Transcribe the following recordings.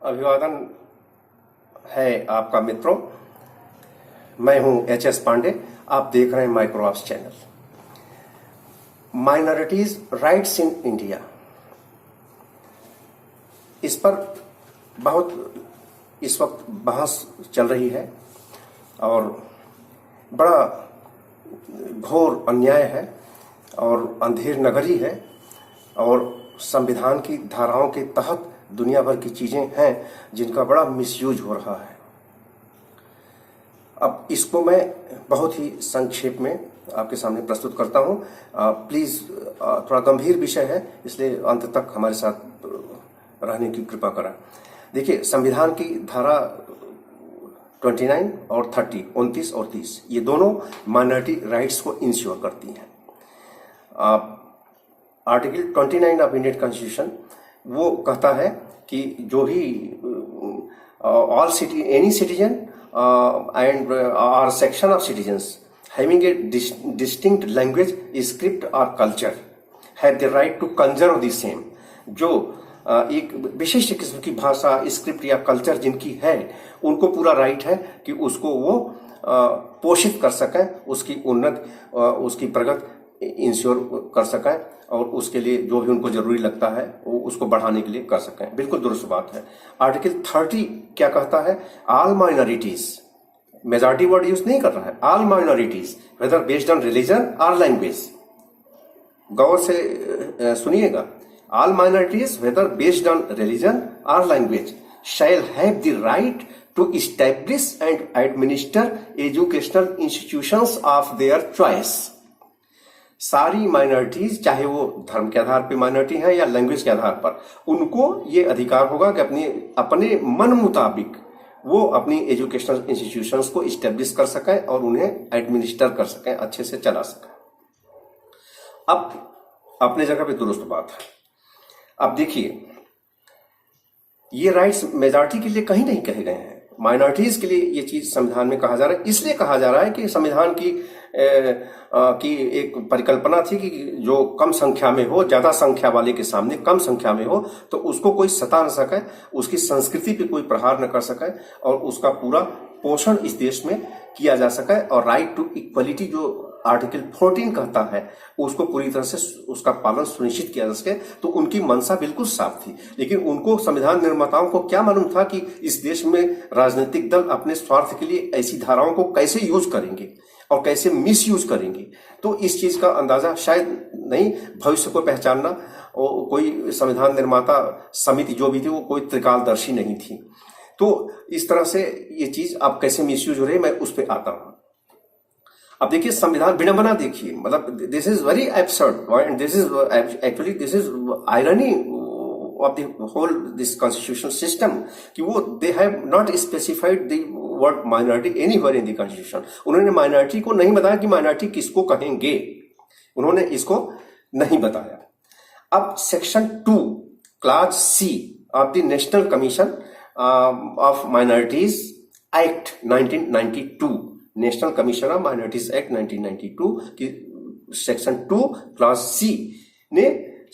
अभिवादन है आपका मित्रों। मैं हूं एच.एस. पांडे। आप देख रहे हैं micro ops channel. Minorities rights in India, इस पर बहुत इस वक्त बहस चल रही है और बड़ा घोर अन्याय है और अंधेर नगरी है और संविधान की धाराओं के तहत दुनिया भर की चीजें हैं जिनका बड़ा मिसयूज हो रहा है। अब इसको मैं बहुत ही संक्षेप में आपके सामने प्रस्तुत करता हूं। प्लीज, थोड़ा गंभीर विषय है, इसलिए अंत तक हमारे साथ रहने की कृपा करें। देखिए, संविधान की धारा 29 और 30, 29 और 30, ये दोनों माइनॉरिटी राइट्स को इंश्योर करती हैं। आर्टिकल 29 ऑफ इंडियन कॉन्स्टिट्यूशन वो कहता है कि जो भी any citizen and or section of citizens having a distinct language, script or culture have the right to conserve the same। जो एक विशिष्ट किस्म की भाषा, स्क्रिप्ट या कल्चर जिनकी है, उनको पूरा राइट है कि उसको वो पोषित कर सकें, उसकी उसकी प्रगति इंश्योर कर सकें और उसके लिए जो भी उनको जरूरी लगता है वो उसको बढ़ाने के लिए कर सकें। बिल्कुल दुरुस्त बात है। आर्टिकल 30 क्या कहता है? All minorities, majority word use नहीं कर रहा है, all minorities whether based on religion और लैंग्वेज। गौर से सुनिएगा, all minorities whether based on religion और language shall have the right to establish and administer educational institutions of their choice. सारी माइनॉरिटीज, चाहे वो धर्म के आधार पर माइनॉरिटी है या लैंग्वेज के आधार पर, उनको ये अधिकार होगा कि अपने मन मुताबिक वो अपनी एजुकेशनल इंस्टीट्यूशंस को इस्टेब्लिश कर सकें और उन्हें एडमिनिस्टर कर सकें, अच्छे से चला सकें। अब अपने जगह पे दुरुस्त बात है। अब देखिए, ये राइट्स मेजॉरिटी के लिए कहीं नहीं कहे गए हैं, माइनॉरिटीज के लिए ये चीज संविधान में कहा जा रहा है। इसलिए कहा जा रहा है कि संविधान की एक परिकल्पना थी कि जो कम संख्या में हो, ज्यादा संख्या वाले के सामने कम संख्या में हो तो उसको कोई सता न सके, उसकी संस्कृति पे कोई प्रहार न कर सके और उसका पूरा पोषण इस देश में किया जा सके। और राइट टू इक्वलिटी जो आर्टिकल 14 कहता है उसको पूरी तरह से उसका पालन सुनिश्चित किया जा सके। तो उनकी मंशा बिल्कुल साफ थी, लेकिन उनको संविधान निर्माताओं को क्या मालूम था कि इस देश में राजनीतिक दल अपने स्वार्थ के लिए ऐसी धाराओं को कैसे यूज करेंगे और कैसे मिस यूज करेंगे। तो इस चीज का अंदाजा शायद नहीं, भविष्य को पहचानना, और कोई संविधान निर्माता समिति जो भी थी वो कोई त्रिकालदर्शी नहीं थी। तो इस तरह से ये चीज अब कैसे मिस यूज हो रही है, मैं उस पर आता हूं। अब देखिए, संविधान विडंबना देखिए, मतलब this is very absurd and this is actually this is irony of the whole this constitutional system कि वो they have not specified the word minority anywhere in the constitution. उन्होंने माइनॉरिटी को नहीं बताया कि माइनॉरिटी किसको कहेंगे, उन्होंने इसको नहीं बताया। अब section 2 class C of the national commission of minorities act 1992, national commission of minorities act 1992 की सेक्शन 2 क्लास C ने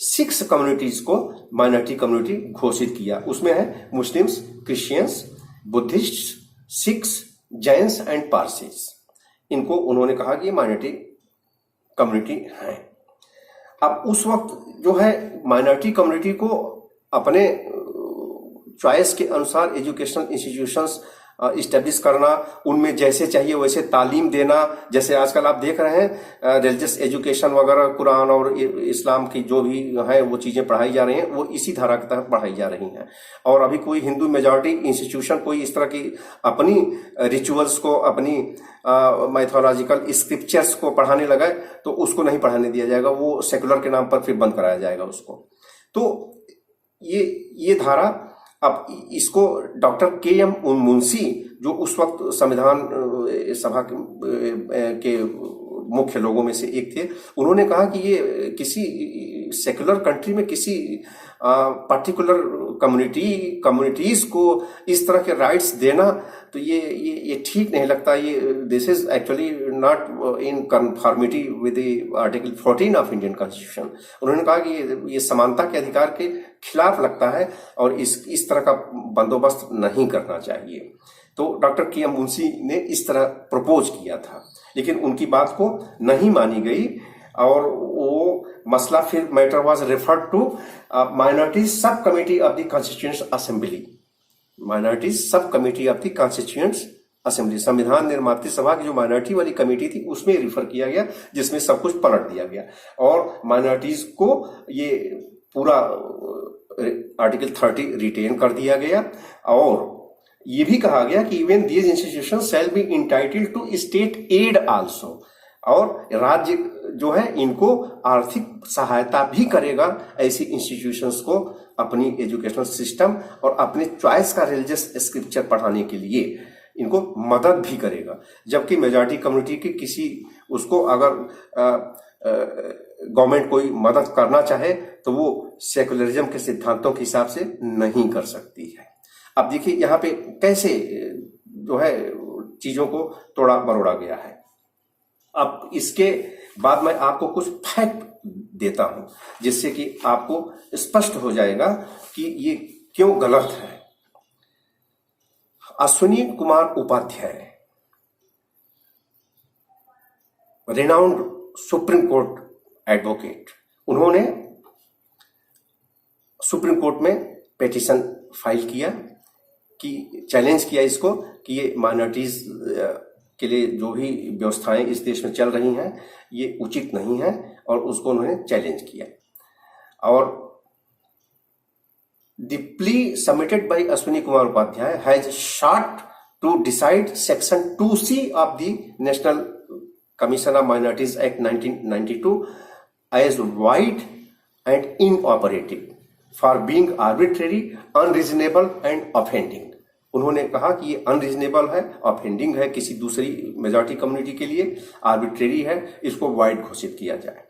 6 कम्युनिटीज को माइनॉरिटी कम्युनिटी घोषित किया। उसमें है Muslims, Christians, Buddhist, Sikhs, Jains and Parsis. इनको उन्होंने कहा कि ये माइनॉरिटी कम्युनिटी है। अब उस वक्त जो है माइनॉरिटी कम्युनिटी को अपने चॉइस के अनुसार एजुकेशनल इंस्टीट्यूशंस इस्टेब्लिश करना, उनमें जैसे चाहिए वैसे तालीम देना, जैसे आजकल आप देख रहे हैं रिलीजियस एजुकेशन वगैरह, कुरान और इस्लाम की जो भी है वो चीजें पढ़ाई जा रही हैं, वो इसी धारा के तहत पढ़ाई जा रही हैं। और अभी कोई हिंदू मेजॉरिटी इंस्टीट्यूशन कोई इस तरह की अपनी रिचुअल्स को, अपनी मैथोलॉजिकल स्क्रिप्चर्स को पढ़ाने लगा तो उसको नहीं पढ़ाने दिया जाएगा, वो सेकुलर के नाम पर फिर बंद कराया जाएगा उसको। तो ये धारा, अब इसको डॉक्टर के.एम. मुंशी, जो उस वक्त संविधान सभा के मुख्य लोगों में से एक थे, उन्होंने कहा कि ये किसी सेकुलर कंट्री में किसी पर्टिकुलर कम्युनिटीज को इस तरह के राइट्स देना तो ये ठीक नहीं लगता। ये this is actually not in conformity with article 14 of Indian constitution. उन्होंने कहा कि ये समानता के अधिकार के खिलाफ लगता है और इस तरह का बंदोबस्त नहीं करना चाहिए। तो डॉक्टर के एम मुंशी ने इस तरह प्रपोज किया था, लेकिन उनकी बात को नहीं मानी गई और वो मसला फिर matter was referred to minorities subcommittee of the constituent assembly. Minorities subcommittee of the constituent assembly, संविधान निर्मात्री सभा की जो माइनॉरिटी वाली कमेटी थी उसमें रिफर किया गया, जिसमें सब कुछ पलट दिया गया और माइनॉरिटीज को ये पूरा आर्टिकल 30 रिटेन कर दिया गया और ये भी कहा गया कि even these institution shall be entitled to state aid also, और राज्य जो है इनको आर्थिक सहायता भी करेगा ऐसी इंस्टीट्यूशंस को अपनी एजुकेशनल सिस्टम और अपने चॉइस का रिलीजियस स्क्रिप्चर पढ़ाने के लिए इनको मदद भी करेगा। जबकि मेजॉरिटी कम्युनिटी की किसी उसको अगर गवर्नमेंट कोई मदद करना चाहे तो वो सेकुलरिज्म के सिद्धांतों के हिसाब से नहीं कर सकती है। अब देखिए यहाँ पे कैसे जो है चीजों को तोड़ा मरोड़ा गया है। अब इसके बाद मैं आपको कुछ फैक्ट देता हूं जिससे कि आपको स्पष्ट हो जाएगा कि ये क्यों गलत है। Ashwini Kumar Upadhyay, renowned Supreme Court advocate, उन्होंने सुप्रीम कोर्ट में पिटीशन फाइल किया कि चैलेंज किया इसको कि ये माइनॉरिटीज के लिए जो भी व्यवस्थाएं इस देश में चल रही हैं ये उचित नहीं है, और उसको उन्होंने चैलेंज किया। और the plea submitted by Ashwini Kumar Upadhyay has sought to decide section 2C of the National Commission on Minorities Act 1992 as void and inoperative for being arbitrary, unreasonable and offending। उन्होंने कहा कि ये अनरीजनेबल है, ऑफेंडिंग है किसी दूसरी मेजॉरिटी कम्युनिटी के लिए, आर्बिट्रेरी है, इसको वाइड घोषित किया जाए।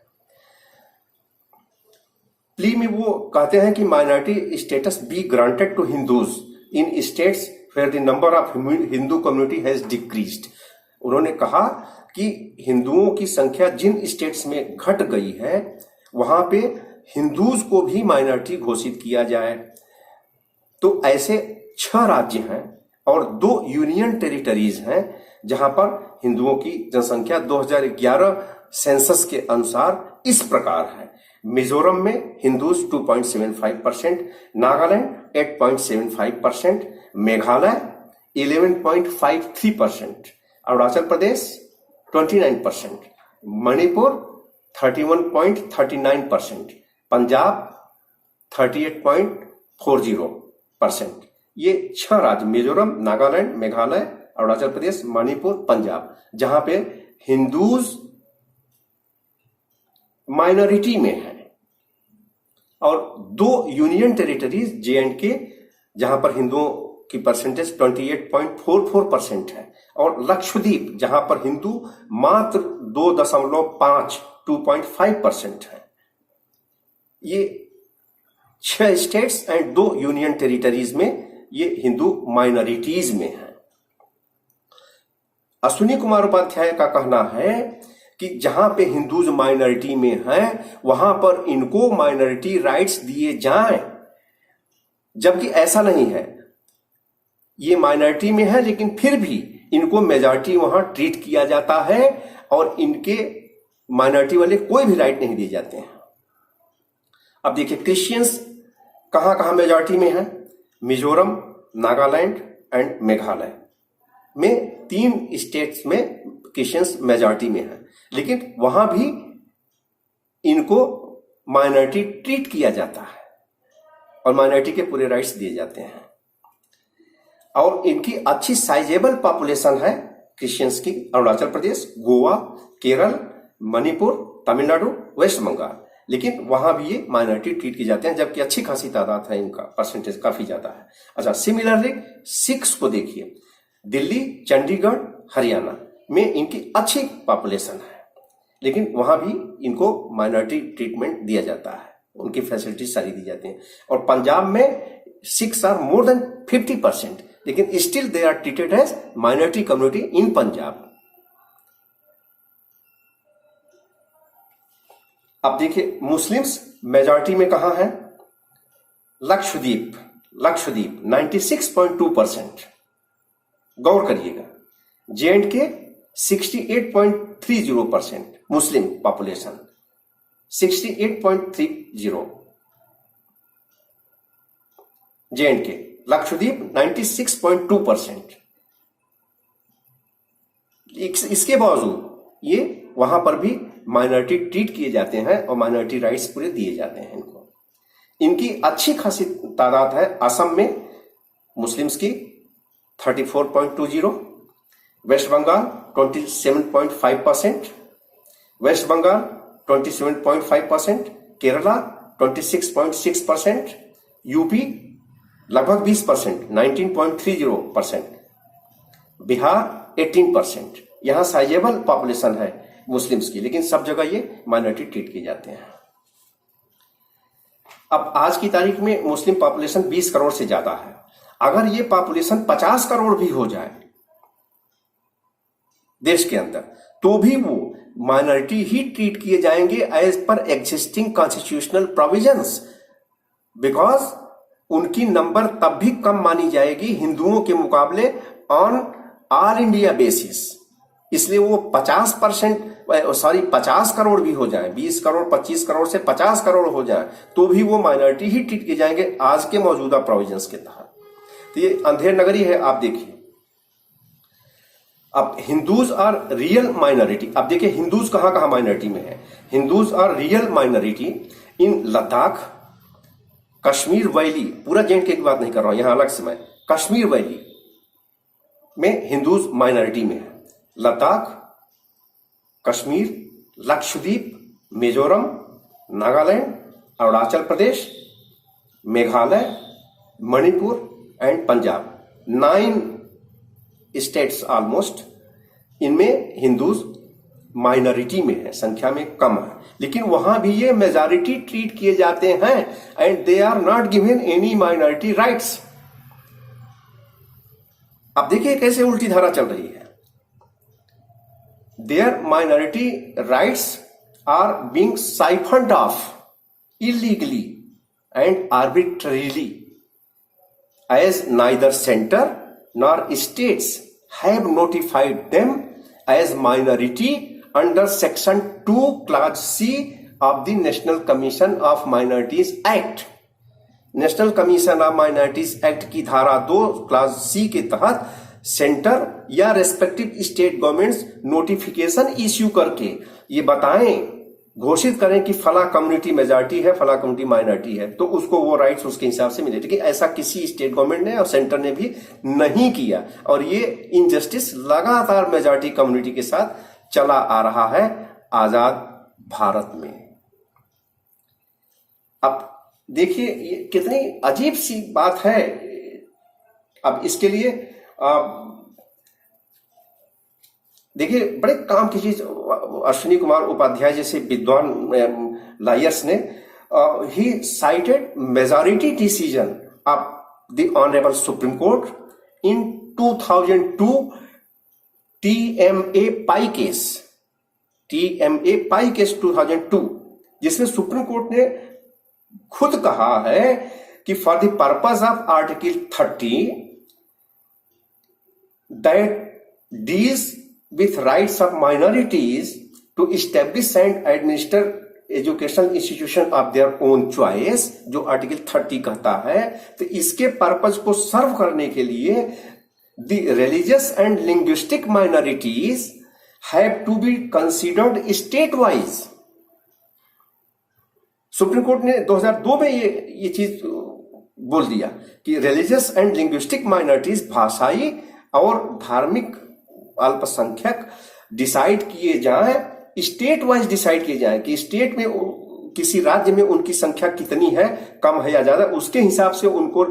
प्ली में वो कहते हैं कि minority status be granted to Hindus in states where the number of Hindu community has decreased. उन्होंने कहा कि हिंदुओं की संख्या जिन स्टेट्स में घट गई है वहां पे हिंदूज को भी माइनॉरिटी घोषित किया जाए। तो ऐसे 6 राज्य हैं और 2 यूनियन टेरिटरीज हैं जहां पर हिंदुओं की जनसंख्या 2011 सेंसस के अनुसार इस प्रकार है। मिजोरम में हिंदूज 2.75%, नागालैंड 8.75%, मेघालय 11.53%, अरुणाचल प्रदेश 29%, मणिपुर 31.39%, पंजाब 38.40%। ये 6 राज्य मिजोरम, नागालैंड, मेघालय, अरुणाचल प्रदेश, मणिपुर, पंजाब, जहां पे हिंदूज माइनॉरिटी में है, और 2 यूनियन टेरिटरीज J&K जहां पर हिंदुओं की परसेंटेज 28.44% है, और लक्षद्वीप जहां पर हिंदू मात्र 2.5% है। ये 6 स्टेट्स एंड 2 यूनियन टेरिटरीज में ये हिंदू माइनॉरिटीज में है। अश्विनी कुमार उपाध्याय का कहना है कि जहां पे हिंदूज माइनॉरिटी में हैं वहां पर इनको माइनॉरिटी राइट्स दिए जाएं, जबकि ऐसा नहीं है। ये माइनॉरिटी में है लेकिन फिर भी इनको मेजॉरिटी वहां ट्रीट किया जाता है और इनके माइनॉरिटी वाले कोई भी राइट नहीं दिए जाते हैं। अब देखिए क्रिश्चियंस कहां कहां मेजॉरिटी में है। मिजोरम, नागालैंड एंड मेघालय में 3 स्टेट्स में क्रिश्चियंस मेजॉरिटी में है, लेकिन वहां भी इनको माइनॉरिटी ट्रीट किया जाता है और माइनॉरिटी के पूरे राइट्स दिए जाते हैं। और इनकी अच्छी साइजेबल पॉपुलेशन है क्रिश्चियंस की, अरुणाचल प्रदेश, गोवा, केरल, मणिपुर, तमिलनाडु, वेस्ट बंगाल, लेकिन वहां भी ये माइनॉरिटी ट्रीट की जाते हैं, जबकि अच्छी खासी तादाद है, इनका परसेंटेज काफी ज्यादा है। अच्छा, सिमिलरली सिख्स को देखिए, दिल्ली, चंडीगढ़, हरियाणा में इनकी अच्छी पॉपुलेशन है, लेकिन वहां भी इनको माइनॉरिटी ट्रीटमेंट दिया जाता है, उनकी फैसिलिटीज सारी दी जाती हैं। और पंजाब में सिख्स आर मोर देन 50%, लेकिन still they are treated as minority community in Punjab. अब देखिए मुस्लिम्स मेजॉरिटी में कहां है? लक्षद्वीप 96.2%, गौर करिएगा। J&K 68.30% Muslim population 68.30, J&K। Lakshadweep 96.2%। इसके बावजूद ये वहां पर भी माइनॉरिटी ट्रीट किए जाते हैं और माइनॉरिटी राइट्स पूरे दिए जाते हैं इनको। इनकी अच्छी खासी तादाद है। असम में मुस्लिम्स की 34.20, West Bengal 27.5%, West Bengal 27.5%, Kerala 26.6%, UP लगभग 20%, 19.30%, बिहार 18%। यहां साइजेबल पॉपुलेशन है मुस्लिम्स की, लेकिन सब जगह ये माइनॉरिटी ट्रीट किए जाते हैं। अब आज की तारीख में मुस्लिम पॉपुलेशन 20 करोड़ से ज्यादा है। अगर ये पॉपुलेशन 50 करोड़ भी हो जाए देश के अंदर, तो भी वो माइनॉरिटी ही ट्रीट किए जाएंगे as per existing constitutional provisions, because उनकी नंबर तब भी कम मानी जाएगी हिंदुओं के मुकाबले ऑन ऑल इंडिया बेसिस। इसलिए वो 50 करोड़ भी हो जाए, 20 करोड़ 25 करोड़ से 50 करोड़ हो जाए, तो भी वो माइनॉरिटी ही ट्रीट किए जाएंगे आज के मौजूदा प्रोविजंस के तहत। तो ये अंधेर नगरी है। आप देखिए, अब हिंदूज आर रियल माइनॉरिटी। अब देखिए हिंदूज कहां कहां माइनॉरिटी में है। Hindus are real minority in Ladakh, Kashmir valley, पूरा J&K की बात नहीं कर रहा हूं, यहां अलग से मैं, कश्मीर वैली में हिंदूज माइनॉरिटी में है। Ladakh, Kashmir, Lakshadweep, Mizoram, Nagaland, Arunachal Pradesh, Meghalaya, Manipur and Punjab, 9 states almost, इनमें हिंदूज माइनॉरिटी में है, संख्या में कम है, लेकिन वहां भी ये मेजॉरिटी ट्रीट किए जाते हैं and they are not given any minority rights. अब देखिए कैसे उल्टी धारा चल रही है। Their minority rights are being siphoned off illegally and arbitrarily, as neither center nor states have notified them as minority under Section 2 Clause C of the National Commission of Minorities Act। National commission of minorities act की धारा 2 class C के तहत centre या respective state governments notification issue करके ये बताएं, घोषित करें कि फला कम्युनिटी मेजॉरिटी है, फला कम्युनिटी माइनॉरिटी है, तो उसको वो राइट्स उसके हिसाब से मिले। लेकिन ऐसा किसी स्टेट गवर्नमेंट ने और सेंटर ने भी नहीं किया, और ये इनजस्टिस लगातार मेजॉरिटी कम्युनिटी के साथ चला आ रहा है आजाद भारत में। अब देखिए ये कितनी अजीब सी बात है। अब इसके लिए देखिए बड़े काम की चीज अश्विनी कुमार उपाध्याय जैसे विद्वान लॉयर्स ने ही cited majority decision of the honourable Supreme Court in 2002 TMA Pai case 2002, जिसमें सुप्रीम कोर्ट ने खुद कहा है कि for the purpose of article 30 that deals with rights of minorities to establish and administer educational institution of their own choice, जो article 30 कहता है, तो इसके पर्पज को सर्व करने के लिए the religious and linguistic minorities have to be considered state wise. Supreme Court ने 2002 में ये चीज बोल दिया कि रिलीजियस एंड लिंग्विस्टिक माइनॉरिटीज, भाषाई और धार्मिक अल्पसंख्यक डिसाइड किए जाएं, स्टेट वाइज डिसाइड किए जाएं कि स्टेट में किसी राज्य में उनकी संख्या कितनी है, कम है या ज्यादा, उसके हिसाब से उनको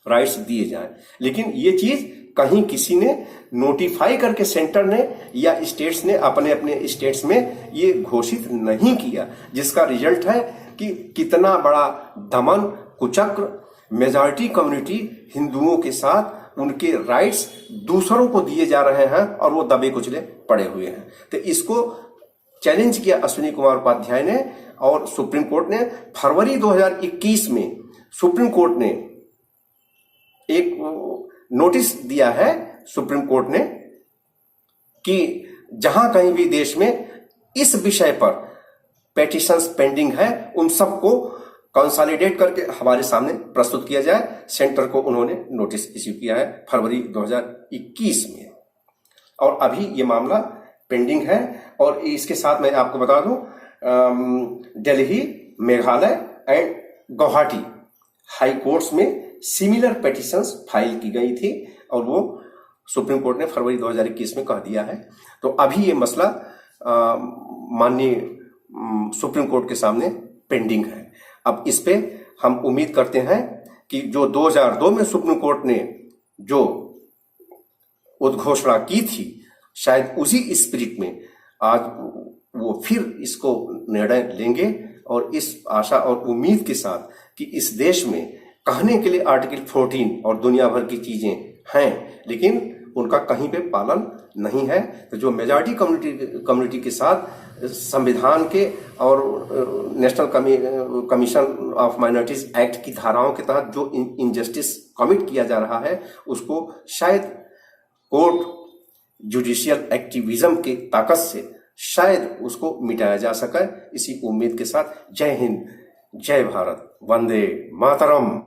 राइट्स दिए जाएं। लेकिन ये चीज कहीं किसी ने नोटिफाई करके सेंटर ने या स्टेट्स ने अपने अपने स्टेट्स में ये घोषित नहीं किया, जिसका रिजल्ट है कि कितना बड़ा दमन कुचक्र मेजॉरिटी कम्युनिटी हिंदुओं के साथ उनके राइट्स दूसरों को दिए जा रहे हैं और वो दबे कुचले पड़े हुए हैं। तो इसको चैलेंज किया अश्विनी कुमार उपाध्याय ने, और सुप्रीम कोर्ट ने फरवरी 2021 में सुप्रीम कोर्ट ने एक नोटिस दिया है, सुप्रीम कोर्ट ने, कि जहां कहीं भी देश में इस विषय पर पेटिशंस पेंडिंग है उन सबको कंसोलिडेट करके हमारे सामने प्रस्तुत किया जाए। सेंटर को उन्होंने नोटिस इश्यू किया है फरवरी 2021 में, और अभी ये मामला पेंडिंग है। और इसके साथ मैं आपको बता दूं, Delhi, Meghalaya and Guwahati high courts में सिमिलर पेटिशंस फाइल की गई थी, और वो सुप्रीम कोर्ट ने फरवरी 2021 में कह दिया है। तो अभी ये मसला माननीय सुप्रीम कोर्ट के सामने पेंडिंग है। अब इस पे हम उम्मीद करते हैं कि जो 2002 में सुप्रीम कोर्ट ने जो उद्घोषणा की थी, शायद उसी स्पिरिट में आज वो फिर इसको निर्णय लेंगे, और इस आशा और उम्मीद के साथ कि इस देश में कहने के लिए आर्टिकल 14 और दुनिया भर की चीजें हैं, लेकिन उनका कहीं पे पालन नहीं है। तो जो मेजॉरिटी कम्युनिटी के साथ संविधान के और national commission of minorities act की धाराओं के तहत जो इनजस्टिस कमिट किया जा रहा है, उसको शायद कोर्ट जुडिशियल एक्टिविज्म की ताकत से शायद उसको मिटाया जा सके। इसी उम्मीद के साथ जय हिंद, जय भारत, वंदे मातरम।